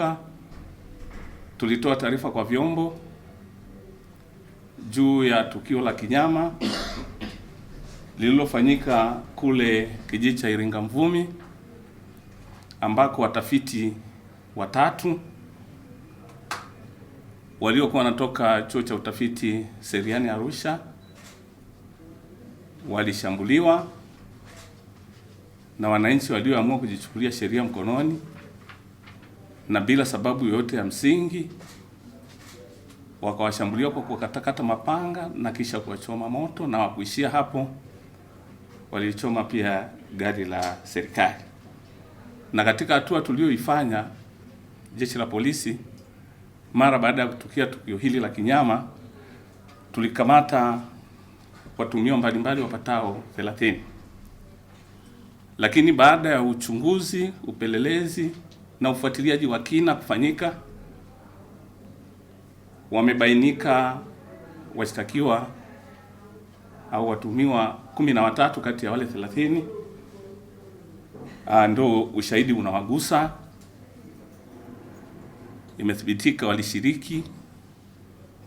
mnakumbuka, tulitoa taarifa kwa vyombo juu ya tukio la kinyama lililofanyika kule kijiji cha Iringa Mvumi, ambako watafiti watatu waliokuwa wanatoka chuo cha utafiti Seriani Arusha walishambuliwa na wananchi walioamua kujichukulia sheria mkononi na bila sababu yoyote ya msingi, wakawashambulia kwa kukatakata mapanga na kisha kuwachoma moto, na wakuishia hapo, walichoma pia gari la serikali. Na katika hatua tulioifanya jeshi la polisi mara baada ya kutukia tukio hili la kinyama, tulikamata watuhumiwa mbalimbali wapatao 30. Lakini baada ya uchunguzi, upelelezi na ufuatiliaji wa kina kufanyika, wamebainika washtakiwa au watuhumiwa 13 kati ya wale 30. Ndio ushahidi unawagusa. Imethibitika walishiriki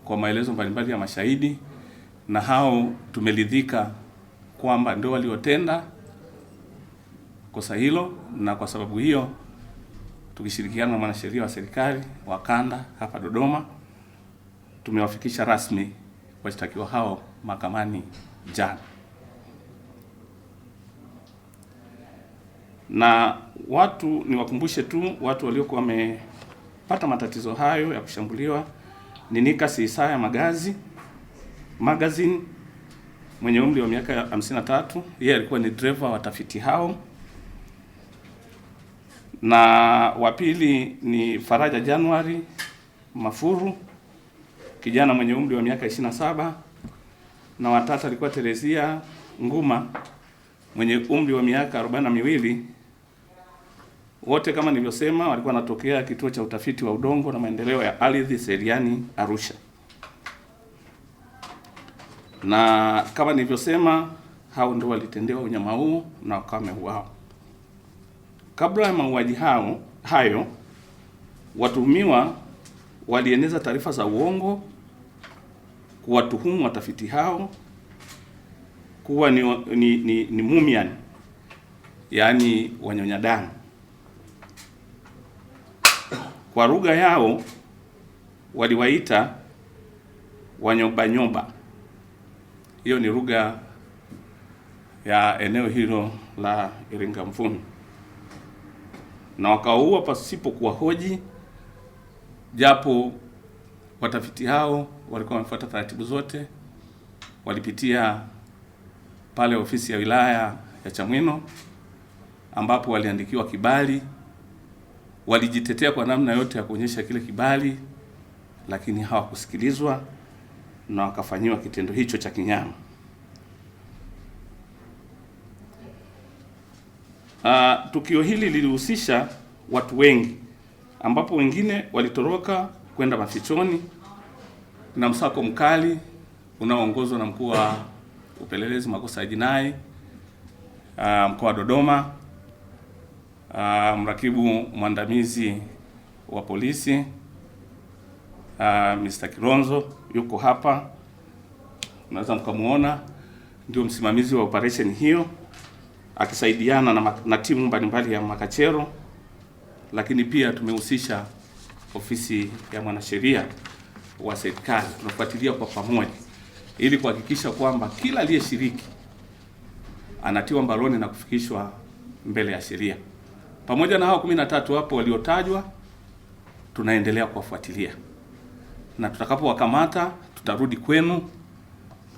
kwa maelezo mbalimbali ya mashahidi, na hao tumeridhika kwamba ndio waliotenda kosa hilo, na kwa sababu hiyo tukishirikiana na mwanasheria wa serikali wa kanda hapa Dodoma, tumewafikisha rasmi washtakiwa hao mahakamani jana. Na niwakumbushe tu watu waliokuwa wamepata matatizo hayo ya kushambuliwa ni Nikas Isaya Magazine mwenye umri wa miaka 53. Yeye alikuwa ni driver wa tafiti hao. Na wa pili ni Faraja Januari Mafuru, kijana mwenye umri wa miaka 27, na watatu alikuwa Terezia Nguma mwenye umri wa miaka 42. Wote kama nilivyosema walikuwa wanatokea kituo cha utafiti wa udongo na maendeleo ya ardhi Seriani Arusha. Na kama nilivyosema, hao ndio walitendewa unyama huu na wakawa wameuawa. Kabla ya mauaji hayo, watuhumiwa walieneza taarifa za uongo kuwatuhumu watafiti hao kuwa ni mumian, yaani wanyonya damu. Kwa lugha yao waliwaita wanyobanyoba. Hiyo ni lugha ya eneo hilo la Iringa Mvumi. Na wakaua pasipo kuwahoji, japo watafiti hao walikuwa wamefuata taratibu zote. Walipitia pale ofisi ya wilaya ya Chamwino ambapo waliandikiwa kibali. Walijitetea kwa namna yote ya kuonyesha kile kibali, lakini hawakusikilizwa na wakafanyiwa kitendo hicho cha kinyama. Tukio hili lilihusisha watu wengi, ambapo wengine walitoroka kwenda mafichoni, na msako mkali unaoongozwa na mkuu wa upelelezi makosa ya jinai mkoa wa Dodoma, mrakibu mwandamizi wa polisi Mr. Kilonzo yuko hapa, unaweza mkamuona, ndio msimamizi wa operation hiyo, akisaidiana na timu mbalimbali ya makachero. Lakini pia tumehusisha ofisi ya mwanasheria wa serikali. Tunafuatilia kwa pamoja ili kuhakikisha kwamba kila aliyeshiriki anatiwa mbaroni na kufikishwa mbele ya sheria. Pamoja na hao 13 hapo waliotajwa, tunaendelea kuwafuatilia, na tutakapowakamata tutarudi kwenu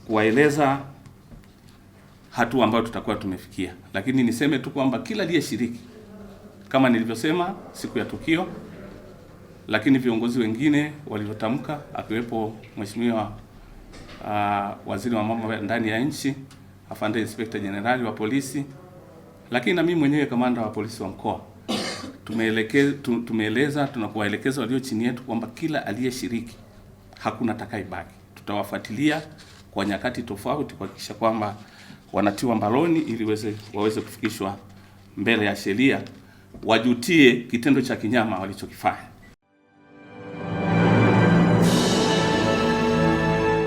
kuwaeleza hatua ambayo tutakuwa tumefikia. Lakini niseme tu kwamba kila aliyeshiriki, kama nilivyosema siku ya tukio, lakini viongozi wengine waliotamka, akiwepo Mheshimiwa Waziri wa Mambo ya Ndani ya Nchi, Afande Inspector General wa polisi, lakini na mimi mwenyewe kamanda wa polisi wa mkoa, tumeeleza, tunakuwaelekeza walio chini yetu kwamba kila aliyeshiriki hakuna atakayebaki. Tutawafuatilia kwa nyakati tofauti kuhakikisha kwamba wanatiwa mbaroni ili waweze kufikishwa mbele ya sheria, wajutie kitendo cha kinyama walichokifanya.